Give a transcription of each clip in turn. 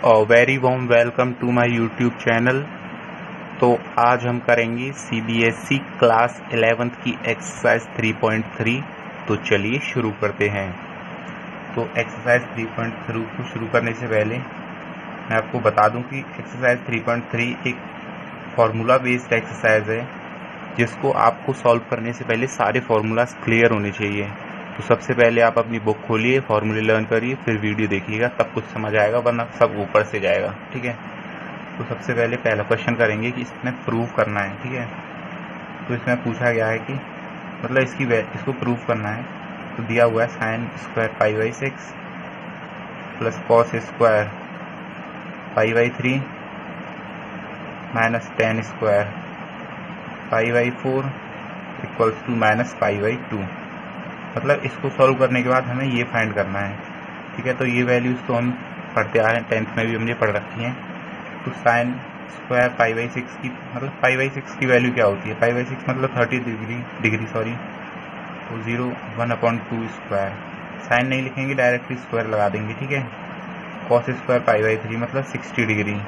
Very warm welcome to my YouTube channel. तो आज हम करेंगे सीबीएसई क्लास 11th की एक्सरसाइज 3.3। तो चलिए शुरू करते हैं। तो एक्सरसाइज 3.3 को शुरू करने से पहले मैं आपको बता दूं कि एक्सरसाइज 3.3 एक फार्मूला बेस्ड एक्सरसाइज है, जिसको आपको सॉल्व करने से पहले सारे फार्मूलाज क्लियर होने चाहिए। तो सबसे पहले आप अपनी बुक खोलिए, फार्मूले लर्न करिए, फिर वीडियो देखिएगा, तब कुछ समझ आएगा, वरना सब ऊपर से जाएगा। ठीक है। तो सबसे पहले पहला क्वेश्चन करेंगे कि इसमें प्रूव करना है। ठीक है। तो इसमें पूछा गया है कि मतलब इसको प्रूव करना है। तो दिया हुआ है sine square pi by 6 plus cos square pi by 3 minus tan square pi by 4 equals to minus pi by 2। मतलब इसको सॉल्व करने के बाद हमें ये फाइंड करना है। ठीक है। तो ये वैल्यूज तो हम पढ़ते आ रहे हैं, 10th में भी हमने पढ़ रखी हैं। तो साइन स्क्वायर पाई बाई 6 की मतलब पाई बाई 6 की वैल्यू क्या होती है? पाई बाई 6 मतलब 30 डिग्री सॉरी। तो 0 1/2 स्क्वायर, साइन नहीं लिखेंगे, डायरेक्टली स्क्वायर लगा देंगे। ठीक है। कॉस स्क्वायर पाई बाई 3 मतलब 60 डिग्री,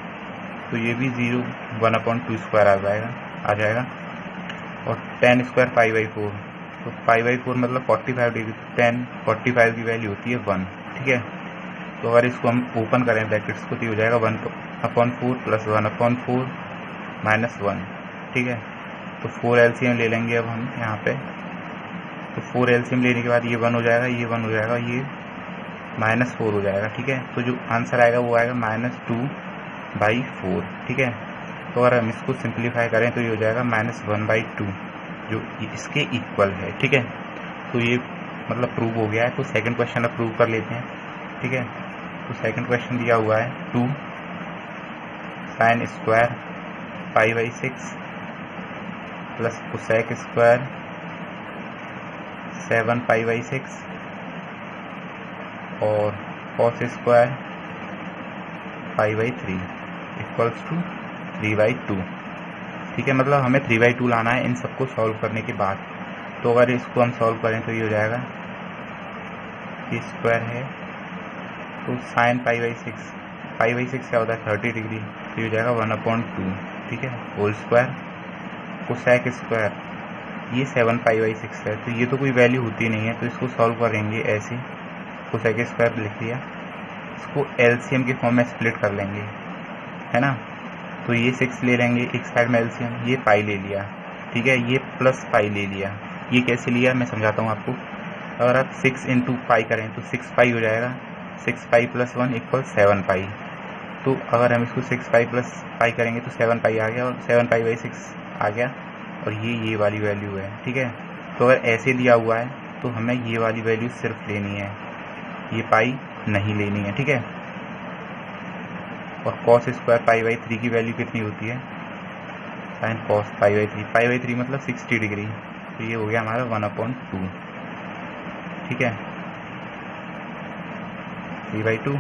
तो ये भी 0 1/2 स्क्वायर आ जाएगा। और 10 स्क्वायर पाई बाई 4, तो पाई बाई 4 मतलब 45 डिग्री, 10 45 की वैल्यू होती है 1। ठीक है। तो अगर इसको हम ओपन करें ब्रैकेट्स को, तो ये हो जाएगा 1/4 प्लस 1/4 माइनस 1। ठीक है। तो 4 एलसीएम ले लेंगे अब हम यहाँ पे। तो 4 एलसीएम लेने के बाद ये 1 हो जाएगा, ये 1 हो जाएगा, ये -4 हो जाएगा। ठीक है। तो जो आंसर आएगा वो आएगा -2/4। ठीक है। तो अगर हम इसको सिंप्लीफाई करें तो ये हो जाएगा -1/2, जो इसके इक्वल है। ठीक है। तो ये मतलब प्रूव हो गया है। तो सेकंड क्वेश्चन अब प्रूव कर लेते हैं। ठीक है। तो सेकंड क्वेश्चन दिया हुआ है 2 sine square pi by 6 plus cosec square 7 pi by 6 और cos square pi by 3 equals to 3/2। ठीक है। मतलब हमें 3/2 लाना है इन सबको सॉल्व करने के बाद। तो अगर इसको हम सॉल्व करें तो ये हो जाएगा, ये स्क्वायर है तो साइन पाई बाई 6 क्या होता है 30 डिग्री, तो ये हो जाएगा 1/2। ठीक है। होल स्क्वायर कोसेक स्क्वायर, ये 7 पाई बाई 6 है, तो ये तो कोई वैल्यू होती नहीं है, तो इसको सॉल्व करेंगे ऐसे। कोसेक स्क्वायर लिख लिया, इसको एलसीएम के फॉर्म में स्प्लिट कर लेंगे, है ना। तो ये 6 ले लेंगे एक साइड में एलसीएम, ये पाई ले लिया। ठीक है। ये प्लस पाई ले लिया। ये कैसे लिया मैं समझाता हूँ आपको। अगर आप 6 इंटू पाई करें तो 6 पाई हो जाएगा, 6 पाई प्लस 1 इक्वल 7 पाई। तो अगर हम इसको 6 पाई प्लस पाई करेंगे तो 7 पाई आ गया, और 7 पाई बाई 6 आ गया, और ये वाली वैल्यू है। ठीक है। तो अगर ऐसे दिया हुआ है तो हमें ये वाली वैल्यू सिर्फ लेनी है, ये पाई नहीं लेनी है। ठीक है। और कॉस स्क्वायर पाई बाई 3 की वैल्यू कितनी होती है? साइन कॉस पाई बाई 3 मतलब 60 डिग्री, तो ये हो गया हमारा 1/2। ठीक है। 3/2।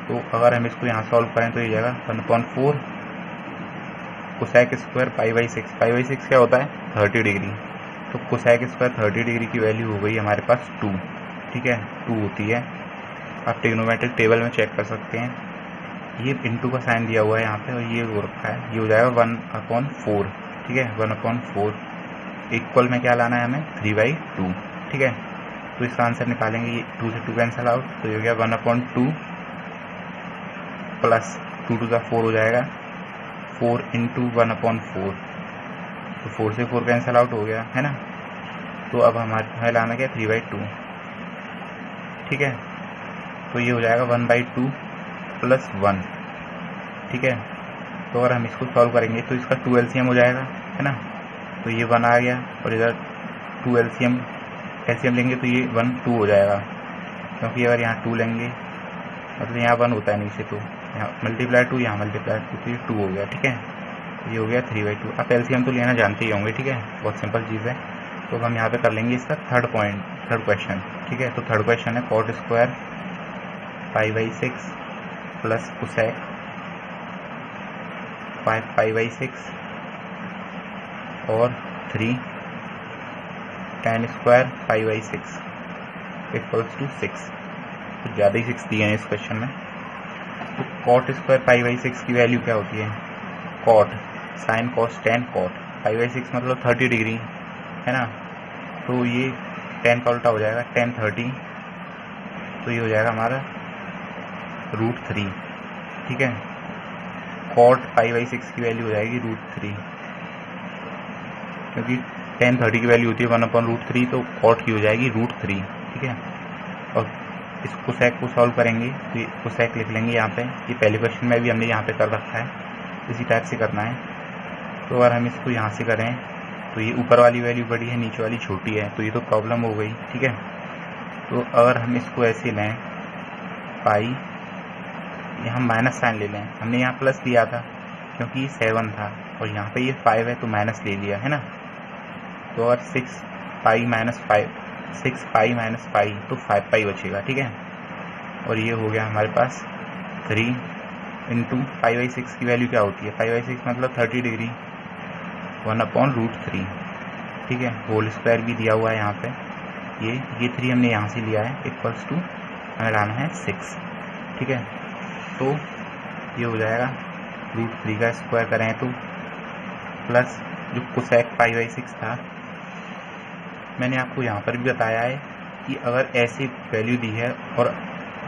तो अगर हम इसको यहाँ सॉल्व करें तो ये जाएगा 1/4 कोसेक स्क्वायर पाई बाई 6 क्या होता है 30 डिग्री। तो कोसेक स्क्वायर 30 डिग्री की वैल्यू हो गई हमारे पास 2। ठीक है। 2 होती है, आप ट्रिग्नोमेट्रिक टेबल में चेक कर सकते हैं। ये इंटू का साइन दिया हुआ है यहाँ पे, और ये हो रखा है, ये हो जाएगा 1/4। ठीक है। 1/4 इक्वल में क्या लाना है हमें 3/2। ठीक है। तो इसका आंसर निकालेंगे, ये 2 से 2 कैंसिल आउट, तो ये हो गया 1/2 प्लस 2 to the 4 हो जाएगा 4 इंटू 1/4, तो 4 से 4 कैंसिल आउट हो गया, है ना। तो अब हमें लाना क्या 3/2। ठीक है। तो ये हो जाएगा 1/2 प्लस 1। ठीक है। तो अगर हम इसको सॉल्व करेंगे तो इसका 2 एलसीएम हो जाएगा, है ना। तो ये 1 आ गया, और इधर 2 एलसीएम लेंगे तो ये 1 2 हो जाएगा, क्योंकि अगर यहाँ 2 लेंगे मतलब यहाँ 1 होता है नीचे, तो यहाँ मल्टीप्लाई 2, यहाँ मल्टीप्लाई 2, तो ये 2 हो गया। ठीक है। ये हो गया 3/2। आप एलसीएम तो लेना जानते ही होंगे। ठीक है। बहुत सिंपल चीज़ है। तो हम यहाँ पे कर लेंगे इसका थर्ड क्वेश्चन। ठीक है। तो थर्ड क्वेश्चन है cot square pi by 6 plus cosec pi by 6 और 3 tan square pi by 6 equals to 6। तो ज़्यादा ही 6 दिए हैं इस क्वेश्चन में। कॉट स्क्वायर पाई बाई 6 की वैल्यू क्या होती है? Cot sine cos tan cot pi by 6 मतलब 30 डिग्री है ना। तो ये 10 का उल्टा हो जाएगा 10 30, तो ये हो जाएगा हमारा √3। ठीक है, कॉट पाई बाई 6 की वैल्यू हो जाएगी √3, क्योंकि 10 30 की वैल्यू होती है 1/√3, तो कॉट की हो जाएगी √3। ठीक है, और इस कोसेक को सॉल्व करेंगे तो ये कोसेक लिख लेंगे यहाँ पे। ये पहले क्वेश्चन में भी हमने यहाँ पे कर रखा है, इसी टाइप से करना है। तो अगर हम इसको यहाँ से करें तो ये ऊपर वाली वैल्यू बड़ी है, नीचे वाली छोटी है, तो ये तो प्रॉब्लम हो गई। ठीक है, तो अगर हम इसको ऐसे लें पाई, यहाँ माइनस साइन ले लें। हमने यहाँ प्लस लिया था क्योंकि ये 7 था, और यहाँ पे ये 5 है तो माइनस ले लिया है ना। तो अगर 6 पाई माइनस 5 तो 5 पाई बचेगा। ठीक है, और ये हो गया हमारे पास 3 इंटू पाई बाई 6 की वैल्यू क्या होती है? पाई बाई 6 मतलब 30 डिग्री 1/√3। ठीक है, होल स्क्वायर भी दिया हुआ है यहाँ पे। ये 3 हमने यहाँ से लिया है, इक्वल्स टू हमें लाना है 6। ठीक है, तो ये हो जाएगा √3 का स्क्वायर करें तो प्लस जो कोसेक पाई बाई 6 था, मैंने आपको यहाँ पर भी बताया है कि अगर ऐसी वैल्यू दी है और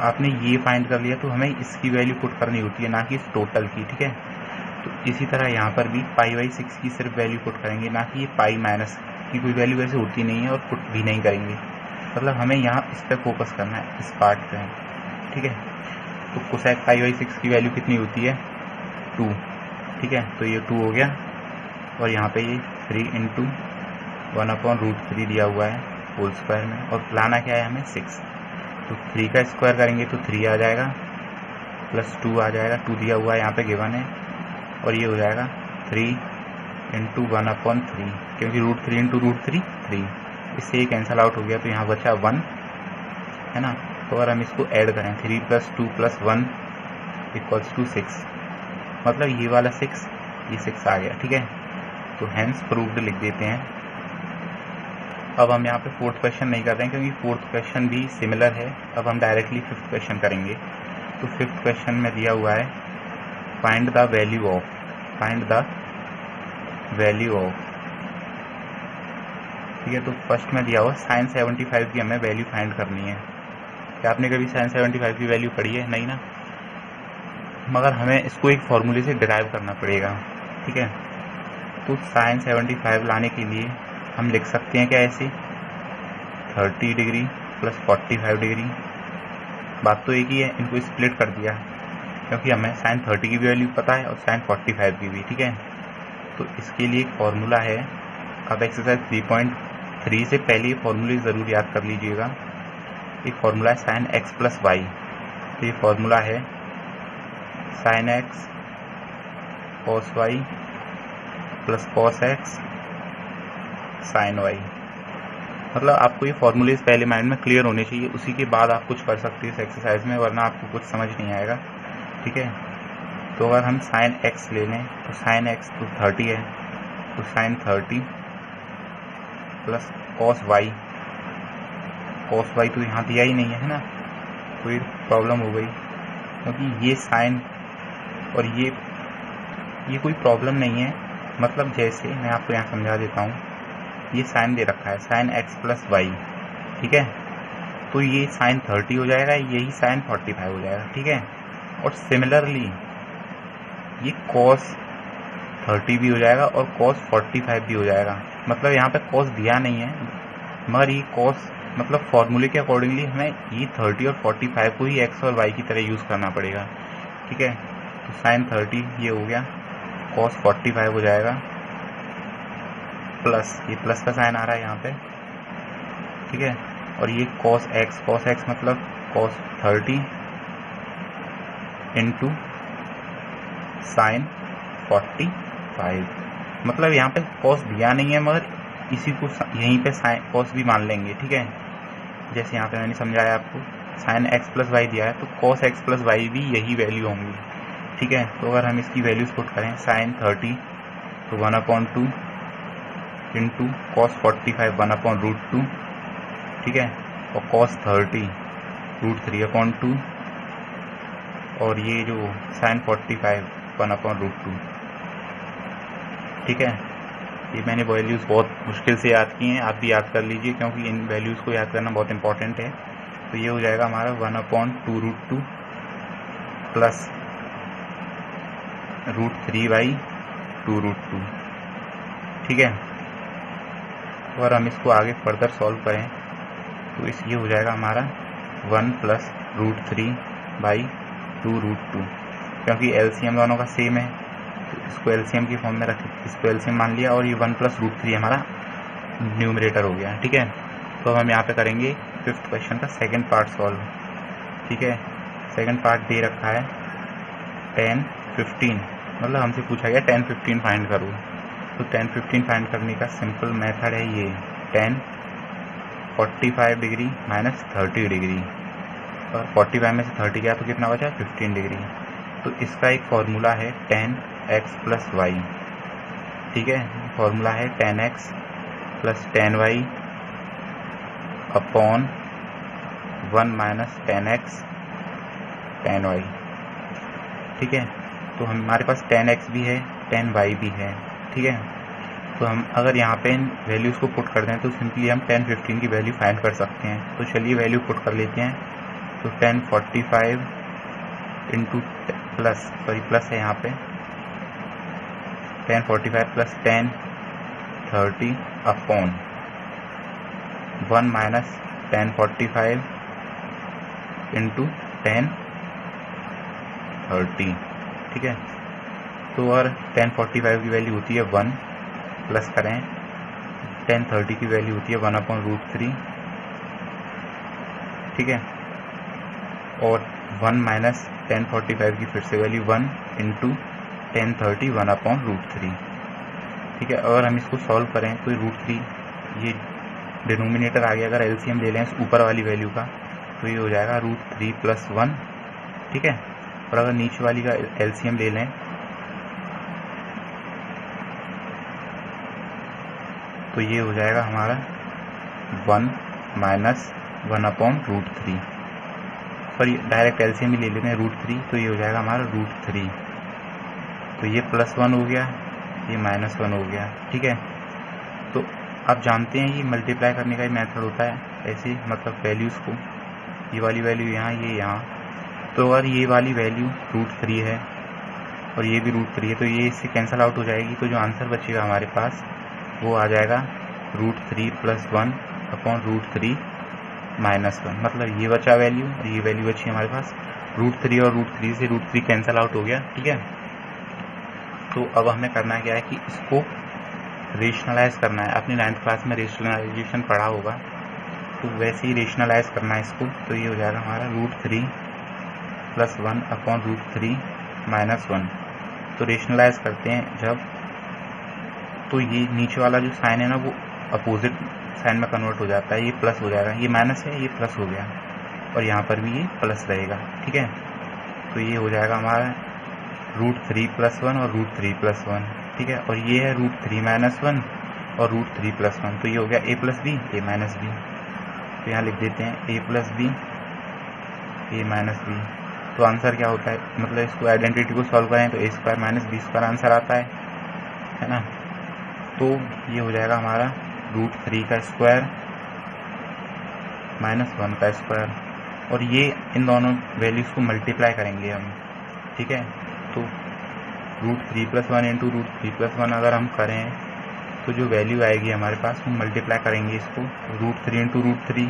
आपने ये फाइंड कर लिया तो हमें इसकी वैल्यू पुट करनी होती है, ना कि इस टोटल की। ठीक है, तो इसी तरह यहाँ पर भी पाई बाई 6 की सिर्फ वैल्यू पुट करेंगे, ना कि ये पाई माइनस की कोई वैल्यू वैसे होती नहीं है और पुट भी नहीं करेंगे। मतलब हमें यहाँ इस पर फोकस करना है, इस पार्ट पे। ठीक है, तो कोसेक पाई बाई 6 की वैल्यू कितनी होती है? 2। ठीक है, तो ये 2 हो गया, और यहाँ पे ये 3 इंटू 1/√3 दिया हुआ है होल स्क्वायर में, और लाना क्या है हमें? 6। तो 3 का स्क्वायर करेंगे तो 3 आ जाएगा, प्लस 2 आ जाएगा, 2 दिया हुआ है यहाँ पे गिवन है, और ये हो जाएगा 3 इंटू 1/3, क्योंकि √3 इंटू √3 3, इससे ये कैंसिल आउट हो गया, तो यहाँ बचा 1 है ना। तो अगर हम इसको ऐड करें 3 + 2 + 1 = 6, मतलब ये वाला 6 ये 6 आ गया। ठीक है, तो हैंस प्रूव्ड लिख देते हैं। अब हम यहाँ पे 4th क्वेश्चन नहीं कर रहे हैं क्योंकि 4th क्वेश्चन भी सिमिलर है। अब हम डायरेक्टली 5th क्वेश्चन करेंगे। तो 5th क्वेश्चन में दिया हुआ है फाइंड द वैल्यू ऑफ, ठीक है। तो फर्स्ट में दिया हुआ sin 75 की हमें वैल्यू फाइंड करनी है। क्या आपने कभी sin 75 की वैल्यू पढ़ी है? नहीं ना, मगर हमें इसको एक फॉर्मूले से डिराइव करना पड़ेगा। ठीक है, तो sin 75 लाने के लिए हम लिख सकते हैं क्या ऐसे 30 डिग्री + 45 डिग्री। बात तो एक ही है, इनको स्प्लिट कर दिया क्योंकि हमें sin 30 की भी वैल्यू पता है और sin 45 की भी। ठीक है, तो इसके लिए एक फॉर्मूला है। अब एक्सरसाइज 3.3 से पहले ये फॉर्मूले ज़रूर याद कर लीजिएगा। एक फॉर्मूला है sin x + y। तो ये फॉर्मूला है sin x cos y + cos x sin y। मतलब आपको ये फॉर्मूलेज पहले माइंड में क्लियर होने चाहिए, उसी के बाद आप कुछ कर सकते हैं इस एक्सरसाइज में, वरना आपको कुछ समझ नहीं आएगा। ठीक है, तो अगर हम sin x ले लें तो sin x तो 30 है, तो sin 30 + cos y तो यहाँ दिया ही नहीं है ना, कोई प्रॉब्लम हो गई क्योंकि ये साइन और ये कोई प्रॉब्लम नहीं है। मतलब जैसे मैं आपको यहाँ समझा देता हूँ, ये साइन दे रखा है sin x + y। ठीक है, तो ये sin 30 हो जाएगा, यही sin 45 हो जाएगा। ठीक है, और सिमिलरली ये cos 30 भी हो जाएगा और cos 45 भी हो जाएगा। मतलब यहाँ पे cos दिया नहीं है, मगर ये cos मतलब फॉर्मूले के अकॉर्डिंगली हमें ये 30 और 45 को ही x और y की तरह यूज़ करना पड़ेगा। ठीक है, तो sin 30 ये हो गया, cos 45 हो जाएगा, प्लस ये प्लस का साइन आ रहा है यहाँ पे। ठीक है, और ये cos x मतलब cos 30 इंटू sin 45। मतलब यहाँ पे cos दिया नहीं है, मगर इसी को यहीं पे sin cos भी मान लेंगे। ठीक है, जैसे यहाँ पे मैंने समझाया आपको sin x + y दिया है, तो cos x + y भी यही वैल्यू होंगी। ठीक है, तो अगर हम इसकी वैल्यूज पुट करें sin 30 तो 1/2 इंटू cos 45 1/√2। ठीक है, और cos 30 √3/2 और ये जो sin 45 1/√2। ठीक है, ये मैंने वैल्यूज़ बहुत मुश्किल से याद की हैं, आप भी याद कर लीजिए क्योंकि इन वैल्यूज़ को याद करना बहुत इंपॉर्टेंट है। तो ये हो जाएगा हमारा 1/2√2 प्लस √3/2√2। ठीक है, और हम इसको आगे फर्दर सॉल्व करें तो इस ये हो जाएगा हमारा 1 + √3/2√2, क्योंकि एलसीएम दोनों का सेम है तो इसको एलसीएम की फॉर्म में रख, इसको एलसीएम मान लिया और ये 1 + √3 हमारा न्यूमरेटर हो गया। ठीक है, तो हम यहाँ पे करेंगे 5th क्वेश्चन का सेकंड पार्ट सॉल्व। ठीक है, सेकंड पार्ट दे रखा है 10 15, मतलब हमसे पूछा गया 10 15 फाइंड करो। तो 10 15 फाइंड करने का सिंपल मेथड है ये 10 45 डिग्री माइनस 30 डिग्री, और 45 में से 30 गया तो कितना बचा 15 डिग्री। तो इसका एक फॉर्मूला है 10x + y। ठीक है, फॉर्मूला है 10x + 10y upon 1 - 10x 10y। ठीक है, तो हमारे पास 10x भी है 10y भी है। ठीक है, तो हम अगर यहाँ पे इन वैल्यूज़ को पुट कर दें तो सिंपली हम 10 15 की वैल्यू फाइंड कर सकते हैं। तो चलिए वैल्यू पुट कर लेते हैं। तो 10 45 इंटू प्लस है यहाँ पे 10 45 + 10 30 अपॉन 1 - 10 45 इंटू 10 30। ठीक है, तो और 10 45 की वैल्यू होती है 1, प्लस करें 10 30 की वैल्यू होती है 1/√3। ठीक है, और 1 - 10 45 की फिर से वैल्यू 1 इंटू 10 30 1/√3। ठीक है, और हम इसको सॉल्व करें तो √3 ये डिनोमिनेटर आ गया। अगर एलसीएम ले लें इस ऊपर वाली वैल्यू का तो ये हो जाएगा √3 + 1। ठीक है, और अगर नीचे वाली का एलसीएम ले लें तो ये हो जाएगा हमारा 1 - 1/√3। सॉरी, डायरेक्ट एलसीएम ही ले लेते हैं √3, तो ये हो जाएगा हमारा √3। तो ये +1 हो गया, ये -1 हो गया। ठीक है, तो आप जानते हैं ये मल्टीप्लाई करने का ही मेथड होता है ऐसे, मतलब वैल्यूज़ को, ये वाली वैल्यू यहाँ, ये यहाँ। तो अगर ये वाली वैल्यू √3 है और ये भी √3 है तो ये इससे कैंसिल आउट हो जाएगी। तो जो आंसर बचेगा हमारे पास वो आ जाएगा √3 + 1/√3 - 1। मतलब ये बचा वैल्यू और ये वैल्यू बची हमारे पास √3, और √3 से √3 कैंसिल आउट हो गया। ठीक है, तो अब हमें करना क्या है कि इसको रेशनलाइज करना है। आपने 9th क्लास में रेशनलाइजेशन पढ़ा होगा, तो वैसे ही रेशनलाइज करना है इसको। तो ये हो जाएगा हमारा √3 + 1/√3 - 1। तो रेशनलाइज करते हैं जब, तो ये नीचे वाला जो साइन है ना वो अपोजिट साइन में कन्वर्ट हो जाता है, ये प्लस हो जाएगा, ये माइनस है ये प्लस हो गया, और यहाँ पर भी ये प्लस रहेगा। ठीक है, तो ये हो जाएगा हमारा √3 + 1 और √3 + 1। ठीक है, और ये है √3 - 1 और √3 + 1। तो ये हो गया a + b a - b। तो यहाँ लिख देते हैं a + b a - b। तो आंसर क्या होता है, मतलब इसको आइडेंटिटी को सॉल्व करें तो a² - b² आंसर आता है ना। तो ये हो जाएगा हमारा √3 का स्क्वायर -1 का स्क्वायर, और ये इन दोनों वैल्यूज़ को मल्टीप्लाई करेंगे हम। ठीक है, तो √3 + 1 इंटू √3 + 1 अगर हम करें तो जो वैल्यू आएगी हमारे पास हम मल्टीप्लाई करेंगे इसको। √3 इंटू √3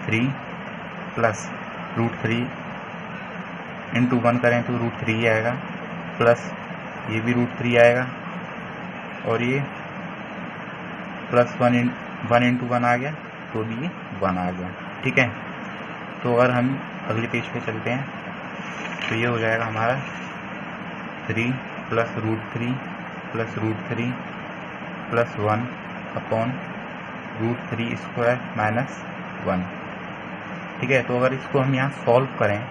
3 प्लस √3 इंटू 1 करें तो √3 ही आएगा, प्लस ये भी √3 आएगा, और ये +1 इंटू 1 आ गया तो भी ये 1 आ गया। ठीक है, तो अगर हम अगले पेज पे चलते हैं तो ये हो जाएगा हमारा 3 + √3 + √3 + 1/√3² - 1। ठीक है, तो अगर इसको हम यहाँ सॉल्व करें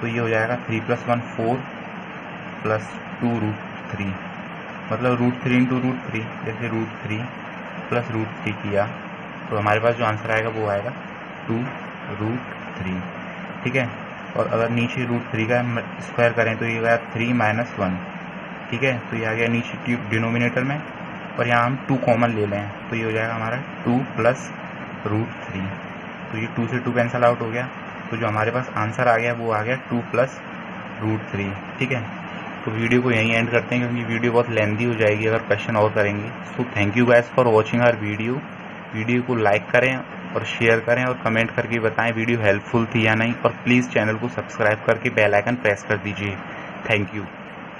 तो ये हो जाएगा 3 + 1 4 + 2√3, मतलब √3 इंटू √3, जैसे √3 + √3 किया तो हमारे पास जो आंसर आएगा वो आएगा 2√3। ठीक है, और अगर नीचे √3 का स्क्वायर करें तो ये गया 3 - 1, ठीक है। तो ये आ गया नीचे डिनोमिनेटर में, और यहाँ हम 2 कॉमन ले लें तो ये हो जाएगा हमारा 2 + √3। तो ये 2 से 2 कैंसल आउट हो गया, तो जो हमारे पास आंसर आ गया वो आ गया 2 + √3, ठीक है। तो वीडियो को यहीं एंड करते हैं क्योंकि वीडियो बहुत लेंदी हो जाएगी अगर क्वेश्चन और करेंगे। So thank you guys for watching our video को लाइक करें और शेयर करें और कमेंट करके बताएं वीडियो हेल्पफुल थी या नहीं, और प्लीज़ चैनल को सब्सक्राइब करके बेल आइकन प्रेस कर दीजिए। Thank you.